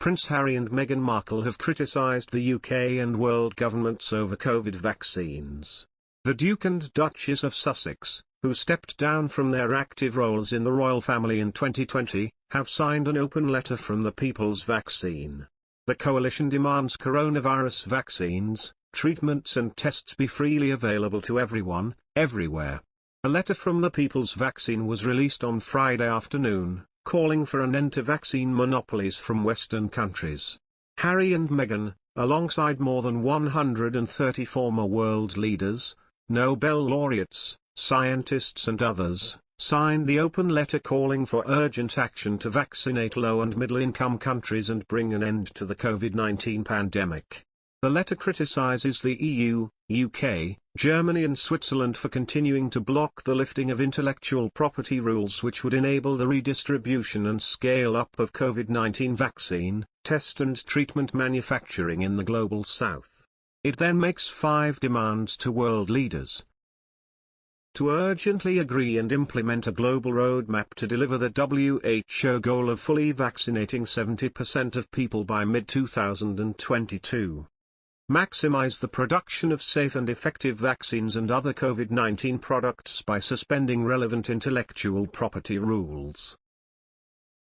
Prince Harry and Meghan Markle have criticised the UK and world governments over COVID vaccines. The Duke and Duchess of Sussex, who stepped down from their active roles in the royal family in 2020, have signed an open letter from the People's Vaccine. The coalition demands coronavirus vaccines, treatments and tests be freely available to everyone, everywhere. A letter from the People's Vaccine was released on Friday afternoon, calling for an end to vaccine monopolies from Western countries. Harry and Meghan, alongside more than 130 former world leaders, Nobel laureates, scientists and others, signed the open letter calling for urgent action to vaccinate low- and middle-income countries and bring an end to the COVID-19 pandemic. The letter criticizes the EU, UK, Germany and Switzerland for continuing to block the lifting of intellectual property rules which would enable the redistribution and scale-up of COVID-19 vaccine, test and treatment manufacturing in the Global South. It then makes 5 demands to world leaders. To urgently agree and implement a global roadmap to deliver the WHO goal of fully vaccinating 70% of people by mid-2022. Maximize the production of safe and effective vaccines and other COVID-19 products by suspending relevant intellectual property rules.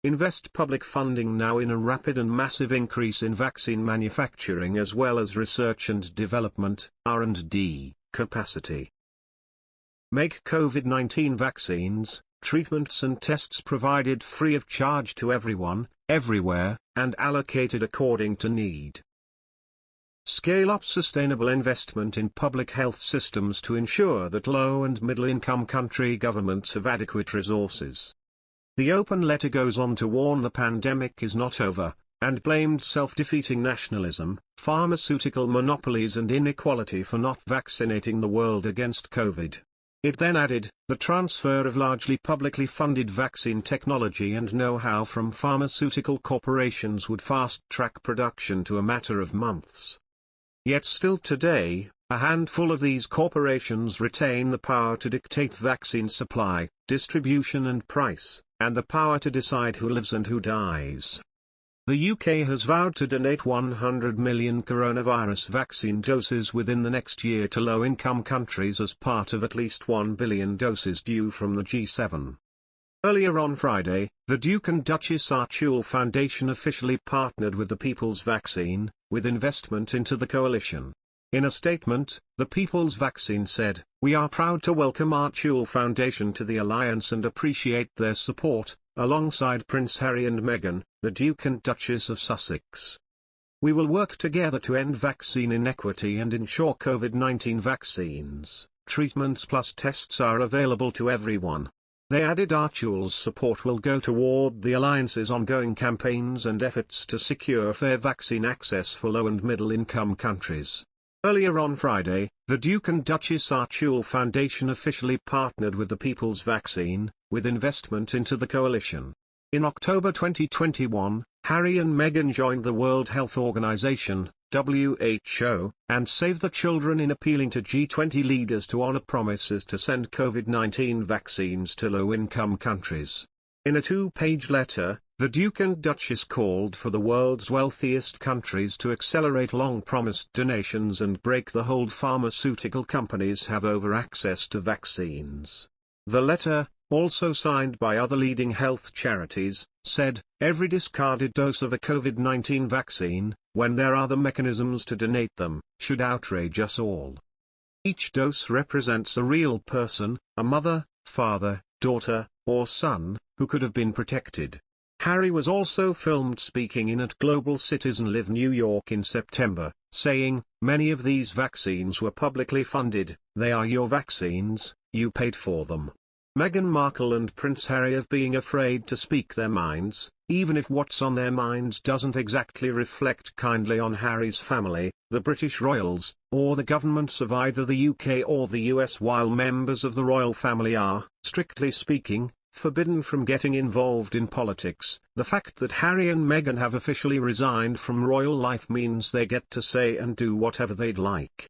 Invest public funding now in a rapid and massive increase in vaccine manufacturing as well as research and development, R&D, capacity. Make COVID-19 vaccines, treatments and tests provided free of charge to everyone, everywhere, and allocated according to need. Scale up sustainable investment in public health systems to ensure that low- and middle-income country governments have adequate resources. The open letter goes on to warn the pandemic is not over, and blamed self-defeating nationalism, pharmaceutical monopolies and inequality for not vaccinating the world against COVID. It then added, the transfer of largely publicly funded vaccine technology and know-how from pharmaceutical corporations would fast-track production to a matter of months. Yet still today, a handful of these corporations retain the power to dictate vaccine supply, distribution and price, and the power to decide who lives and who dies. The UK has vowed to donate 100 million coronavirus vaccine doses within the next year to low-income countries as part of at least 1 billion doses due from the G7. Earlier on Friday, the Duke and Duchess Archewell Foundation officially partnered with the People's Vaccine, with investment into the coalition. In a statement, the People's Vaccine said, "We are proud to welcome Archewell Foundation to the alliance and appreciate their support, alongside Prince Harry and Meghan, the Duke and Duchess of Sussex. We will work together to end vaccine inequity and ensure COVID-19 vaccines, treatments plus tests are available to everyone." They added Archewell's support will go toward the alliance's ongoing campaigns and efforts to secure fair vaccine access for low- and middle-income countries. Earlier on Friday, the Duke and Duchess Archewell Foundation officially partnered with the People's Vaccine, with investment into the coalition. In October 2021, Harry and Meghan joined the World Health Organization, WHO, and Save the Children in appealing to G20 leaders to honor promises to send COVID-19 vaccines to low-income countries. In a 2-page letter, the Duke and Duchess called for the world's wealthiest countries to accelerate long-promised donations and break the hold pharmaceutical companies have over access to vaccines. The letter, also signed by other leading health charities, said, "Every discarded dose of a COVID-19 vaccine, when there are the mechanisms to donate them, should outrage us all. Each dose represents a real person, a mother, father, daughter, or son, who could have been protected." Harry was also filmed speaking in at Global Citizen Live New York in September, saying, "Many of these vaccines were publicly funded, they are your vaccines, you paid for them." Meghan Markle and Prince Harry of being afraid to speak their minds, even if what's on their minds doesn't exactly reflect kindly on Harry's family, the British royals, or the governments of either the UK or the US, while members of the royal family are, strictly speaking, forbidden from getting involved in politics. The fact that Harry and Meghan have officially resigned from royal life means they get to say and do whatever they'd like.